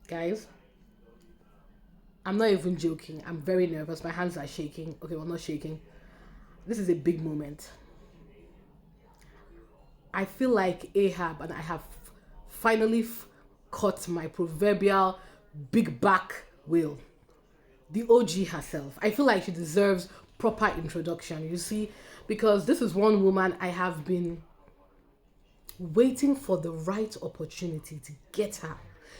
Guys, I'm not even joking. I'm very nervous. My hands are shaking. Okay, well, not shaking. This is a big moment. I feel like Ahab and I have finally caught my proverbial big back whale. The OG herself. I feel like she deserves proper introduction, you see, because this is one woman I have been waiting for the right opportunity to get her.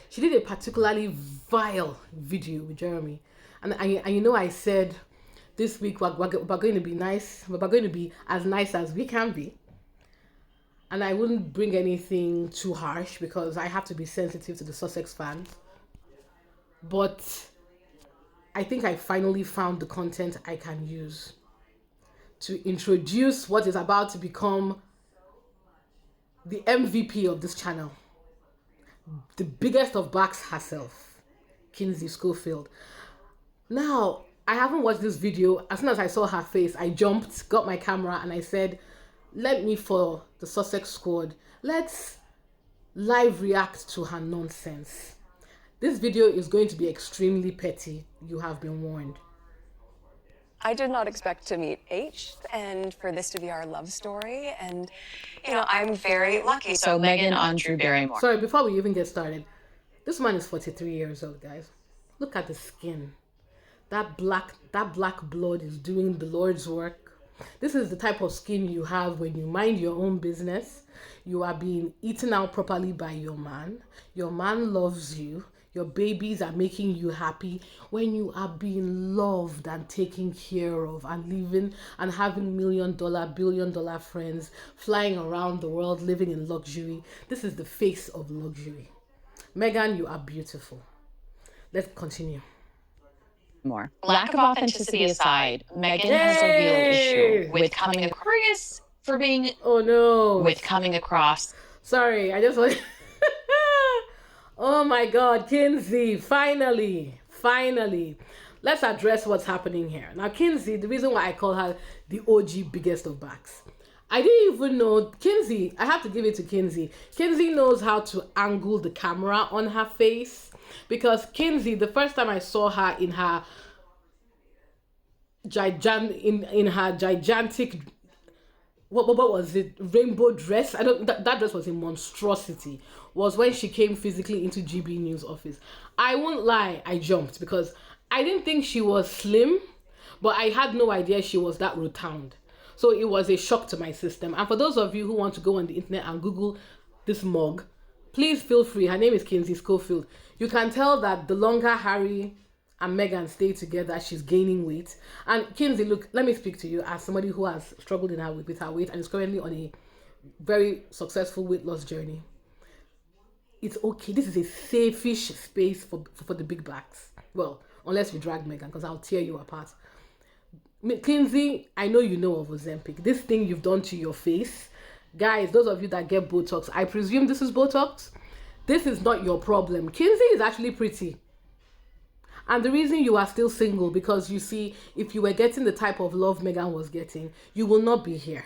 She did a particularly vile video with Jeremy. And you know, I said this week we're going to be nice, we're going to be as nice as we can be. And I wouldn't bring anything too harsh because I have to be sensitive to the Sussex fans. But I think I finally found the content I can use to introduce what is about to become the MVP of this channel. The biggest of backs herself, Kinsey Schofield. Now, I haven't watched this video. As soon as I saw her face, I jumped, got my camera, and I said, let me, for the Sussex squad, let's live react to her nonsense. This video is going to be extremely petty. You have been warned. I did not expect to meet H and for this to be our love story. And, you know, I'm very lucky. So Meghan on Drew Barrymore. Sorry, before we even get started, this man is 43 years old, guys. Look at the skin. That black blood is doing the Lord's work. This is the type of skin you have when you mind your own business. You are being eaten out properly by your man. Your man loves you. Your babies are making you happy. When you are being loved and taken care of and living and having $1 million, $billion friends, flying around the world, living in luxury. This is the face of luxury. Meghan, you are beautiful. Let's continue. More. Lack of authenticity aside, Meghan has a real issue with coming across for being. Oh no. With coming across. Sorry, I just want. Oh my God, Kinsey! Finally. Let's address what's happening here. Now, Kinsey, the reason why I call her the OG biggest of backs. I didn't even know Kinsey. I have to give it to Kinsey. Kinsey knows how to angle the camera on her face. Because Kinsey, the first time I saw her in her gigantic, what was it, rainbow dress? That dress was a monstrosity. Was when she came physically into GB News office. I won't lie, I jumped because I didn't think she was slim, but I had no idea she was that rotund. So it was a shock to my system. And for those of you who want to go on the internet and Google this mug, please feel free. Her name is Kinsey Schofield. You can tell that the longer Harry and Meghan stay together, she's gaining weight. And Kinsey, look, let me speak to you as somebody who has struggled with her weight and is currently on a very successful weight loss journey. It's okay. This is a safe-ish space for the big backs. Well, unless you drag Meghan, because I'll tear you apart. Kinsey, I know you know of Ozempic. This thing you've done to your face. Guys, those of you that get Botox, I presume this is Botox. This is not your problem. Kinsey is actually pretty. And the reason you are still single, because you see, if you were getting the type of love Meghan was getting, you will not be here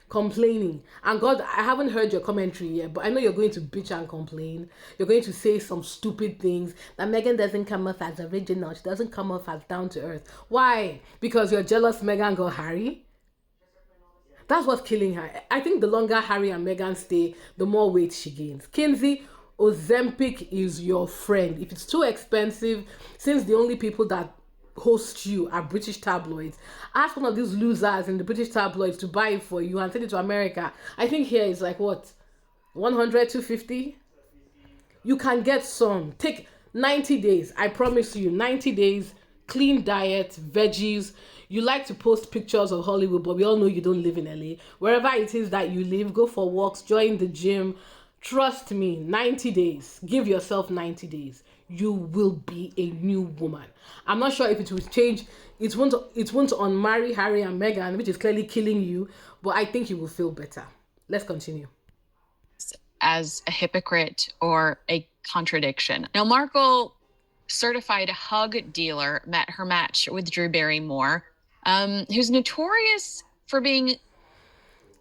complaining. And God, I haven't heard your commentary yet, but I know you're going to bitch and complain. You're going to say some stupid things that Meghan doesn't come off as original. She doesn't come off as down to earth. Why? Because you're jealous Meghan got Harry? That's what's killing her. I think the longer Harry and Meghan stay, the more weight she gains. Kinsey, Ozempic is your friend. If it's too expensive, since the only people that host you are British tabloids, ask one of these losers in the British tabloids to buy it for you and send it to America. I think here is like what, 100, 250? You can get some. Take 90 days. I promise you, 90 days, clean diet, veggies. You like to post pictures of Hollywood, but we all know you don't live in LA. Wherever it is that you live, go for walks, join the gym. Trust me, 90 days. Give yourself 90 days. You will be a new woman. I'm not sure if it will change. It won't unmarry Harry and Meghan, which is clearly killing you, but I think you will feel better. Let's continue. As a hypocrite or a contradiction. Now, Markle, certified hug dealer, met her match with Drew Barrymore, who's notorious for being...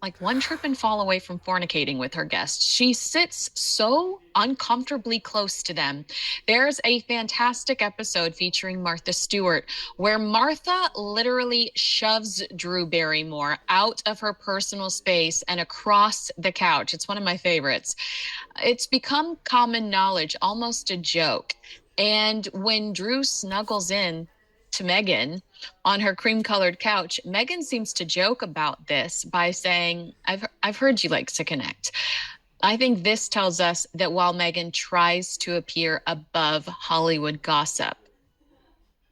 like one trip and fall away from fornicating with her guests. She sits so uncomfortably close to them. There's a fantastic episode featuring Martha Stewart where Martha literally shoves Drew Barrymore out of her personal space and across the couch. It's one of my favorites. It's become common knowledge, almost a joke. And when Drew snuggles in to Meghan on her cream-colored couch, Meghan seems to joke about this by saying, I've heard you like to connect. I think this tells us that while Meghan tries to appear above Hollywood gossip,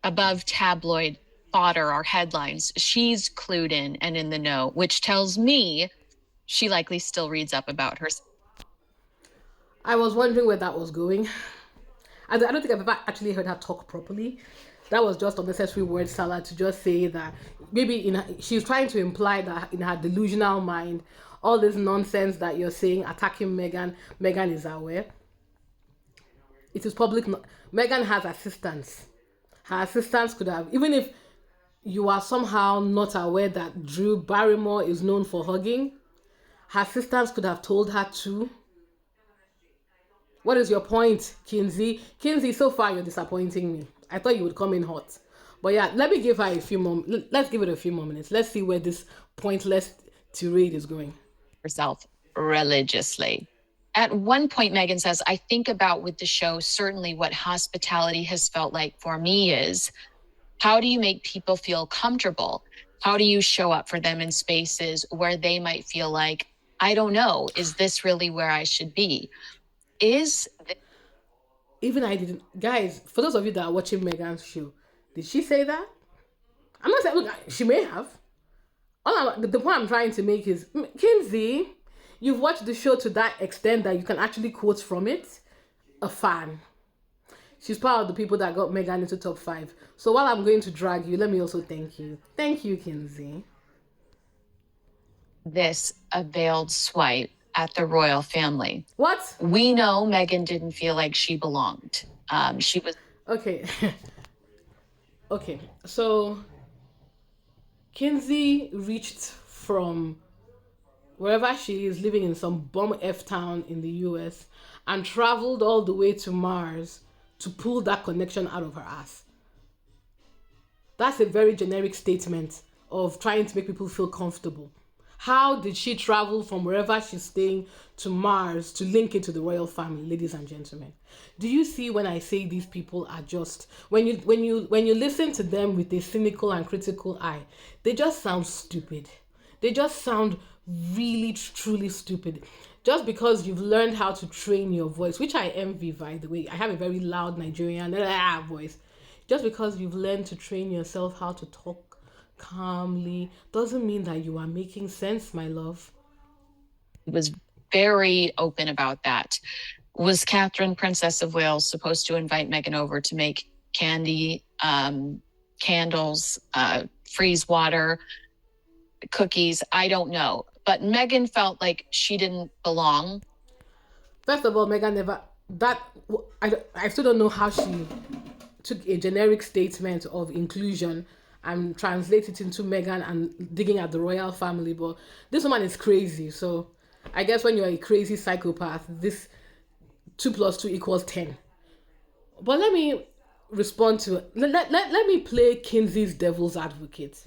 above tabloid fodder or headlines, she's clued in and in the know, which tells me she likely still reads up about her. I was wondering where that was going. I don't think I've ever actually heard her talk properly. That was just unnecessary word salad to just say that maybe she's trying to imply that in her delusional mind, all this nonsense that you're saying, attacking Meghan is aware. It is public. Meghan has assistants. Her assistants could have, even if you are somehow not aware that Drew Barrymore is known for hugging, her assistants could have told her to. What is your point, Kinsey? Kinsey, so far you're disappointing me. I thought you would come in hot. But yeah, let me give her a few more. Let's give it a few more minutes. Let's see where this pointless tirade is going. Herself religiously. At one point, Meghan says, I think about with the show, certainly what hospitality has felt like for me is, how do you make people feel comfortable? How do you show up for them in spaces where they might feel like, I don't know, is this really where I should be? Even I didn't. Guys, for those of you that are watching Meghan's show, did she say that? I'm not saying, look, she may have. The point I'm trying to make is, Kinsey, you've watched the show to that extent that you can actually quote from it. A fan. She's part of the people that got Meghan into top 5. So while I'm going to drag you, let me also thank you. Thank you, Kinsey. This a veiled swipe at the royal family. What? We know Meghan didn't feel like she belonged. She was... Okay. Okay, so Kinsey reached from wherever she is, living in some bum F town in the US, and traveled all the way to Mars to pull that connection out of her ass. That's a very generic statement of trying to make people feel comfortable. How did she travel from wherever she's staying to Mars to link into the royal family, ladies and gentlemen? Do you see when I say these people are just, when you listen to them with a cynical and critical eye, they just sound stupid. They just sound really, truly stupid. Just because you've learned how to train your voice, which I envy, by the way. I have a very loud Nigerian voice. Just because you've learned to train yourself how to talk calmly doesn't mean that you are making sense, my love. Was very open about that. Was Catherine, Princess of Wales, supposed to invite Meghan over to make candy, candles, freeze water, cookies? I don't know. But Meghan felt like she didn't belong. First of all, Meghan never... I still don't know how she took a generic statement of inclusion and translate it into Meghan and digging at the royal family, but this woman is crazy. So I guess when you're a crazy psychopath, this 2 + 2 = 10. But let me respond to it. Let me play Kinsey's devil's advocate.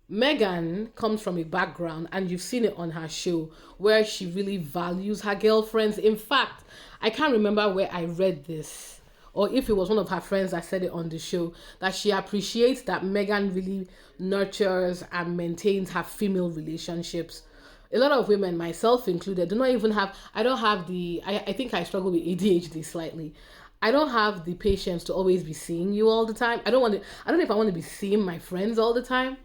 Meghan comes from a background, and you've seen it on her show, where she really values her girlfriends. In fact, I can't remember where I read this, or if it was one of her friends that said it on the show, that she appreciates that Meghan really nurtures and maintains her female relationships. A lot of women, myself included, do not even have, I think I struggle with ADHD slightly. I don't have the patience to always be seeing you all the time. I don't know if I want to be seeing my friends all the time.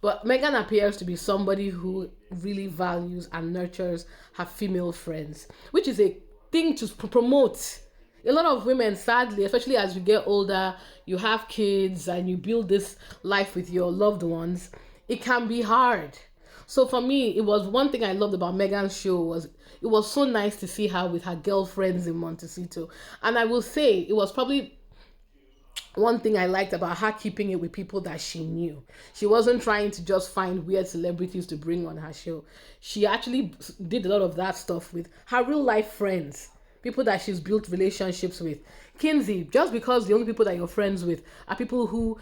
But Meghan appears to be somebody who really values and nurtures her female friends, which is a thing to promote. A lot of women, sadly, especially as you get older, you have kids and you build this life with your loved ones, it can be hard. So for me, it was one thing I loved about Meghan's show was it was so nice to see her with her girlfriends in Montecito. And I will say it was probably One thing I liked about her keeping it with people that she knew. She wasn't trying to just find weird celebrities to bring on her show. She actually did a lot of that stuff with her real life friends, people that she's built relationships with. Kinsey, just because the only people that you're friends with are people who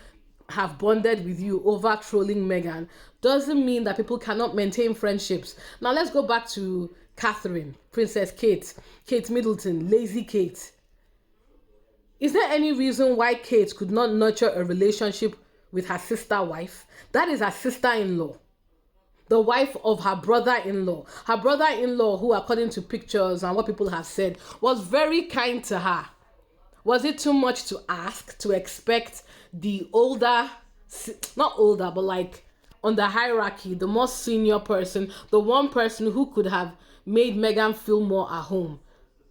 have bonded with you over trolling Meghan, doesn't mean that people cannot maintain friendships. Now let's go back to Catherine, Princess Kate, Kate Middleton, Lazy Kate. Is there any reason why Kate could not nurture a relationship with her sister wife? That is her sister-in-law, the wife of her brother-in-law. Her brother-in-law, who according to pictures and what people have said, was very kind to her. Was it too much to ask, to expect the older, not older, but like on the hierarchy, the most senior person, the one person who could have made Meghan feel more at home,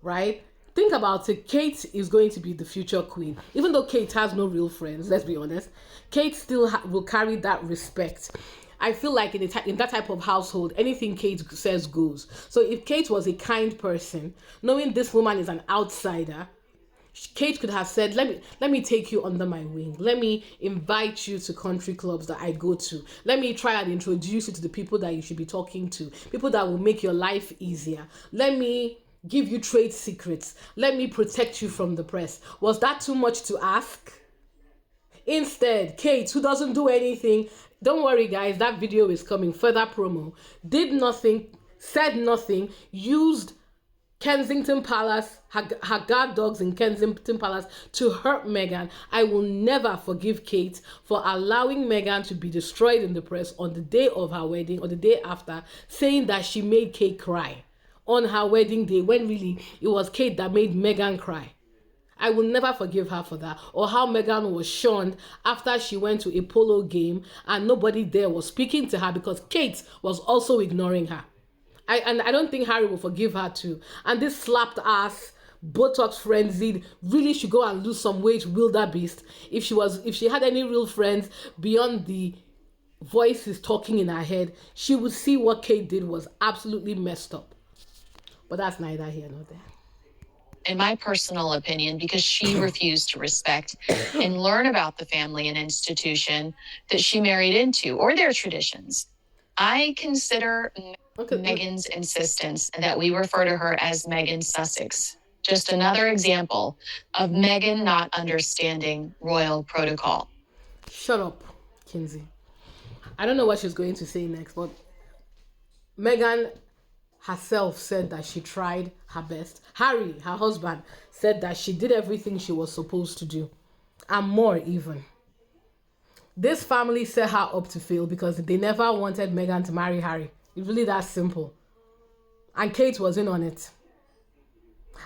right? Think about it. Kate is going to be the future queen. Even though Kate has no real friends, let's be honest, Kate still will carry that respect. I feel like in that type of household, anything Kate says goes. So if Kate was a kind person, knowing this woman is an outsider, Kate could have said, let me take you under my wing. Let me invite you to country clubs that I go to. Let me try and introduce you to the people that you should be talking to. People that will make your life easier. Let me give you trade secrets. Let me protect you from the press. Was that too much to ask? Instead, Kate, who doesn't do anything, don't worry guys, that video is coming, further promo, did nothing, said nothing, used Kensington Palace, her guard dogs in Kensington Palace to hurt Meghan. I will never forgive Kate for allowing Meghan to be destroyed in the press on the day of her wedding or the day after, saying that she made Kate cry on her wedding day, when really it was Kate that made Meghan cry. I will never forgive her for that. Or how Meghan was shunned after she went to a polo game and nobody there was speaking to her because Kate was also ignoring her. I don't think Harry will forgive her too. And this slapped ass, Botox frenzied, really should go and lose some weight wildebeest. If she had any real friends beyond the voices talking in her head, she would see what Kate did was absolutely messed up. But that's neither here nor there. In my personal opinion, because she refused to respect and learn about the family and institution that she married into or their traditions. I consider Meghan's insistence that we refer to her as Meghan Sussex just another example of Meghan not understanding royal protocol. Shut up, Kinsey. I don't know what she's going to say next, but Meghan herself said that she tried her best. Harry, her husband, said that she did everything she was supposed to do, and more even. This family set her up to fail because they never wanted Meghan to marry Harry. It's really that simple. And Kate was in on it.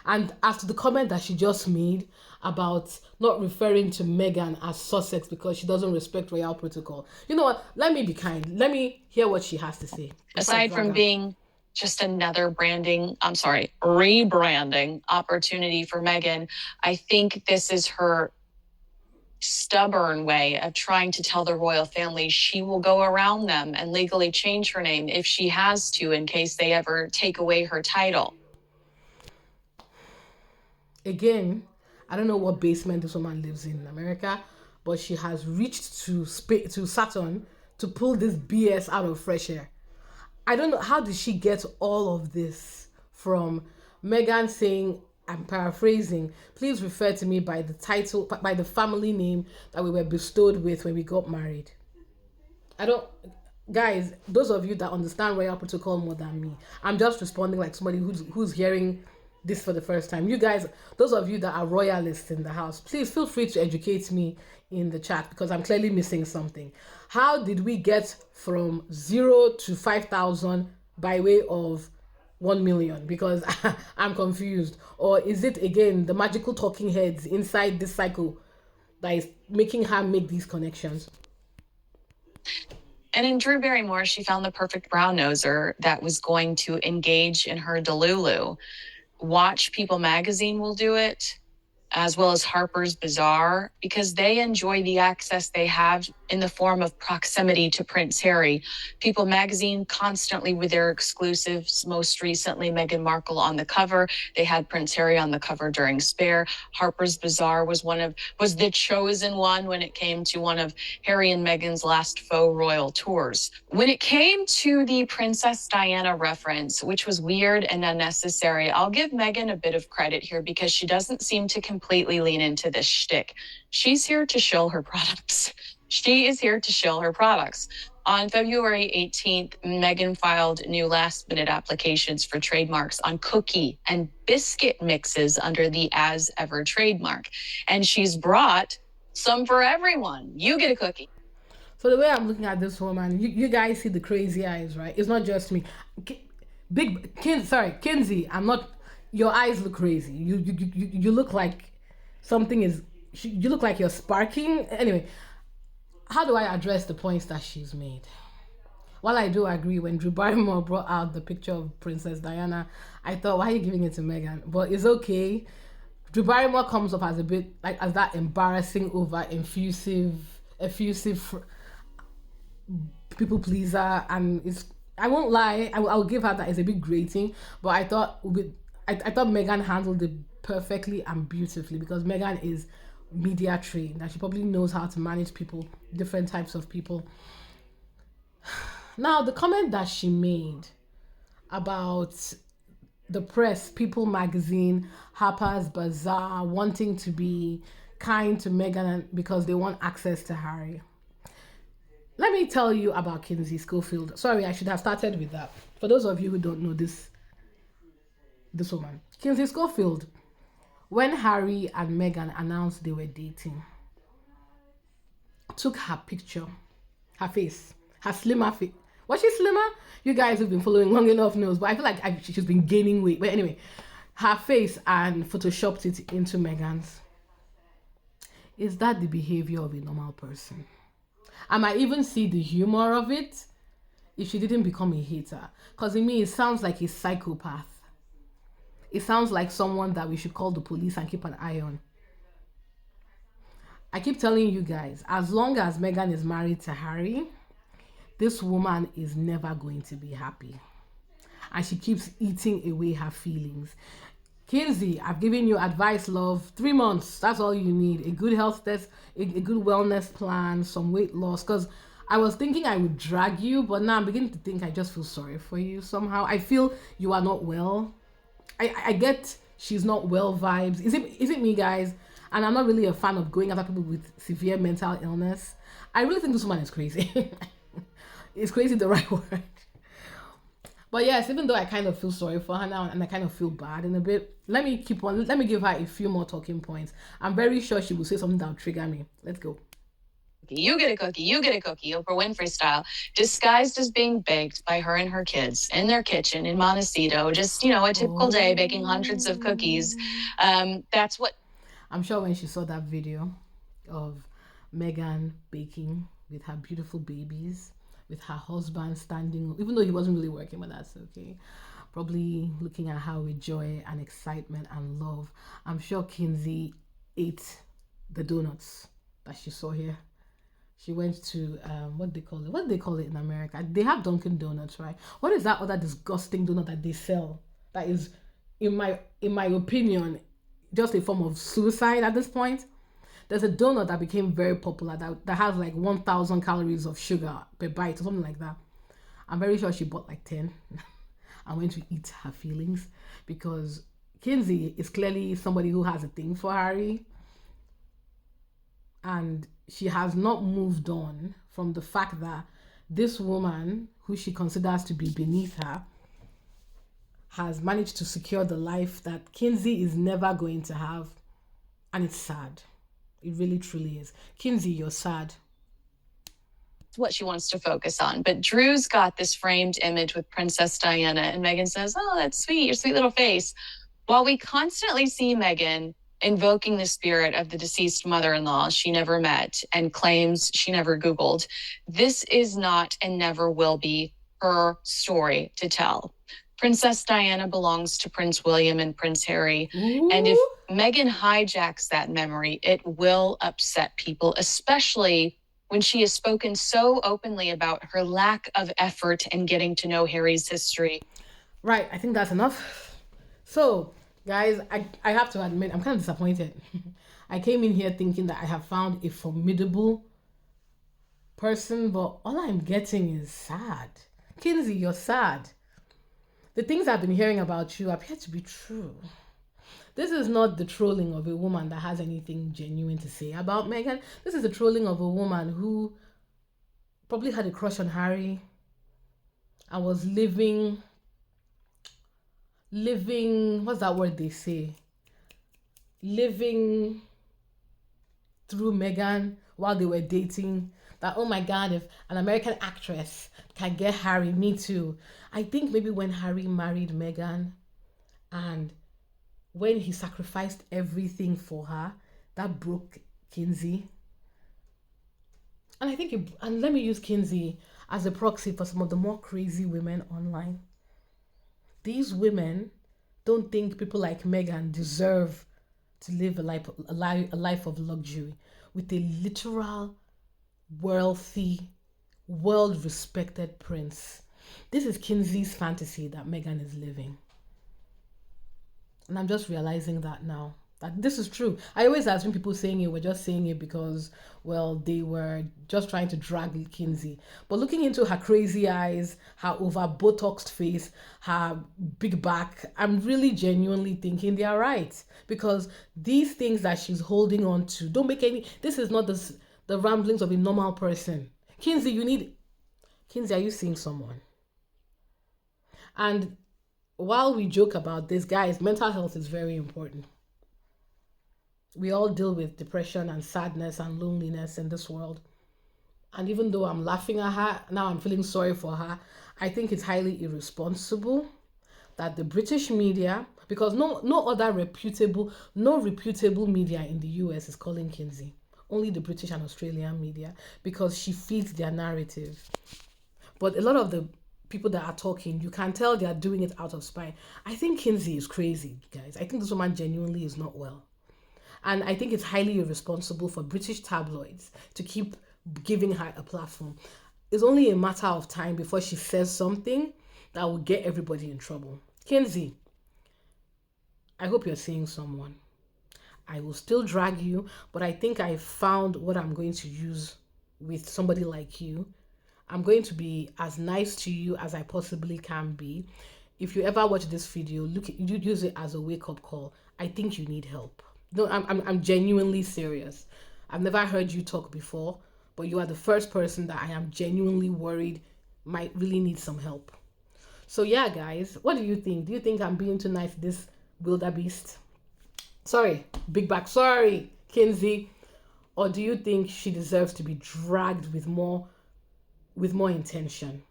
And after the comment that she just made about not referring to Meghan as Sussex because she doesn't respect royal protocol, you know what? Let me be kind. Let me hear what she has to say. Aside from being just another rebranding opportunity for Meghan, I think this is her stubborn way of trying to tell the royal family she will go around them and legally change her name if she has to in case they ever take away her title. Again, I don't know what basement this woman lives in America, but she has reached to Saturn to pull this BS out of fresh air. I don't know, how did she get all of this from Meghan saying, I'm paraphrasing, please refer to me by the title, by the family name that we were bestowed with when we got married. Guys, those of you that understand royal protocol more than me, I'm just responding like somebody who's hearing this for the first time. You guys, those of you that are royalists in the house, please feel free to educate me in the chat because I'm clearly missing something. How did we get from 0 to 5,000 by way of 1 million? Because I'm confused. Or is it again the magical talking heads inside this cycle that is making her make these connections? And in Drew Barrymore, she found the perfect brown noser that was going to engage in her delulu. Watch People magazine will do it. as well as Harper's Bazaar, because they enjoy the access they have in the form of proximity to Prince Harry. People magazine constantly with their exclusives, most recently Meghan Markle on the cover. They had Prince Harry on the cover during Spare. Harper's Bazaar was the chosen one when it came to one of Harry and Meghan's last faux royal tours. When it came to the Princess Diana reference, which was weird and unnecessary, I'll give Meghan a bit of credit here because she doesn't seem to completely lean into this shtick. She's here to shill her products. She is here to shill her products. On February 18th, Meghan filed new last-minute applications for trademarks on cookie and biscuit mixes under the As Ever trademark. And she's brought some for everyone. You get a cookie. So the way I'm looking at this woman, you guys see the crazy eyes, right? It's not just me. Kinsey, I'm not. Your eyes look crazy. You look like something is. You look like you're sparking. Anyway, how do I address the points that she's made? While I do agree, when Drew Barrymore brought out the picture of Princess Diana, I thought, why are you giving it to Meghan? But it's okay. Drew Barrymore comes off as a bit like as that embarrassing, over effusive people pleaser, and it's. I won't lie. I'll give her that it's a bit grating, but I thought Meghan handled it perfectly and beautifully because Meghan is media trained and she probably knows how to manage people, different types of people. Now, the comment that she made about the press, People Magazine, Harper's Bazaar wanting to be kind to Meghan because they want access to Harry. Let me tell you about Kinsey Schofield. Sorry, I should have started with that. For those of you who don't know this woman, Kinsey Schofield, when Harry and Meghan announced they were dating, took her picture, her face, her slimmer face. Was she slimmer? You guys who've been following long enough knows, but I feel like she's been gaining weight. But anyway, her face and photoshopped it into Meghan's. Is that the behavior of a normal person? I might even see the humor of it if she didn't become a hater. Because to me, it sounds like a psychopath. It sounds like someone that we should call the police and keep an eye on. I keep telling you guys, as long as Meghan is married to Harry, this woman is never going to be happy. And she keeps eating away her feelings. Kinsey, I've given you advice, love. 3 months, that's all you need. A good health test, a good wellness plan, some weight loss. Because I was thinking I would drag you, but now I'm beginning to think I just feel sorry for you somehow. I feel you are not well. I get she's not well vibes. Is it me, guys? And I'm not really a fan of going after people with severe mental illness. I really think this woman is crazy. Is crazy the right word? But yes, even though I kind of feel sorry for her now and I kind of feel bad in a bit, let me give her a few more talking points. I'm very sure she will say something that will trigger me. Let's go. You get a cookie, you get a cookie, Oprah Winfrey style, disguised as being baked by her and her kids in their kitchen in Montecito. Just, a typical day baking hundreds of cookies. That's what... I'm sure when she saw that video of Meghan baking with her beautiful babies, with her husband standing, even though he wasn't really working, but that's okay. Probably looking at her with joy and excitement and love. I'm sure Kinsey ate the donuts that she saw here. She went to what do they call it in America? They have Dunkin' Donuts, right? What is that other disgusting donut that they sell? That is, in my opinion, just a form of suicide at this point. There's a donut that became very popular that has like 1,000 calories of sugar per bite or something like that. I'm very sure she bought like 10 and went to eat her feelings, because Kinsey is clearly somebody who has a thing for Harry, and she has not moved on from the fact that this woman, who she considers to be beneath her, has managed to secure the life that Kinsey is never going to have, and it's sad. It really, truly is. Kinsey, you're sad. What she wants to focus on. But Drew's got this framed image with Princess Diana, and Meghan says, oh, that's sweet, your sweet little face. While we constantly see Meghan invoking the spirit of the deceased mother-in-law she never met and claims she never Googled, this is not and never will be her story to tell. Princess Diana belongs to Prince William and Prince Harry. Ooh. And if Meghan hijacks that memory, it will upset people, especially when she has spoken so openly about her lack of effort in getting to know Harry's history. Right, I think that's enough. So, guys, I have to admit, I'm kind of disappointed. I came in here thinking that I have found a formidable person, but all I'm getting is sad. Kinsey, you're sad. The things I've been hearing about you appear to be true. This is not the trolling of a woman that has anything genuine to say about Meghan. This is the trolling of a woman who probably had a crush on Harry and was living, what's that word they say? Living through Meghan while they were dating. That, oh my God, if an American actress can get Harry, me too. I think maybe when Harry married Meghan and when he sacrificed everything for her, that broke Kinsey. And I think, and let me use Kinsey as a proxy for some of the more crazy women online. These women don't think people like Meghan deserve to live a life of luxury with a literal, wealthy, world-respected prince. This is Kinsey's fantasy that Meghan is living. And I'm just realizing that now. That this is true. I always assume people saying it were just saying it because, well, they were just trying to drag Kinsey. But looking into her crazy eyes, her over Botoxed face, her big back, I'm really genuinely thinking they are right. Because these things that she's holding on to don't make any... This is not the ramblings of a normal person. Kinsey, Kinsey, are you seeing someone? And while we joke about this, guys, mental health is very important. We all deal with depression and sadness and loneliness in this world. And even though I'm laughing at her, now I'm feeling sorry for her. I think it's highly irresponsible that the British media, because no reputable media in the US is calling Kinsey. Only the British and Australian media, because she feeds their narrative. But a lot of the people that are talking, you can tell they are doing it out of spite. I think Kinsey is crazy, guys. I think this woman genuinely is not well. And I think it's highly irresponsible for British tabloids to keep giving her a platform. It's only a matter of time before she says something that will get everybody in trouble. Kinsey, I hope you're seeing someone. I will still drag you, but I think I found what I'm going to use with somebody like you. I'm going to be as nice to you as I possibly can be. If you ever watch this video, use it as a wake-up call. I think you need help. No, I'm genuinely serious. I've never heard you talk before, but you are the first person that I am genuinely worried might really need some help. So yeah, guys, what do you think? Do you think I'm being too nice to this wildebeest? Sorry, big back. Sorry, Kinsey. Or do you think she deserves to be dragged with more intention?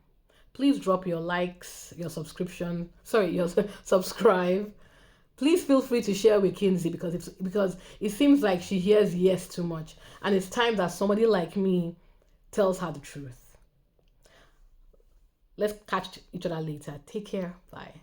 Please drop your likes, your subscription. Sorry, your subscribe. Please feel free to share with Kinsey because it seems like she hears yes too much, and it's time that somebody like me tells her the truth. Let's catch each other later. Take care. Bye.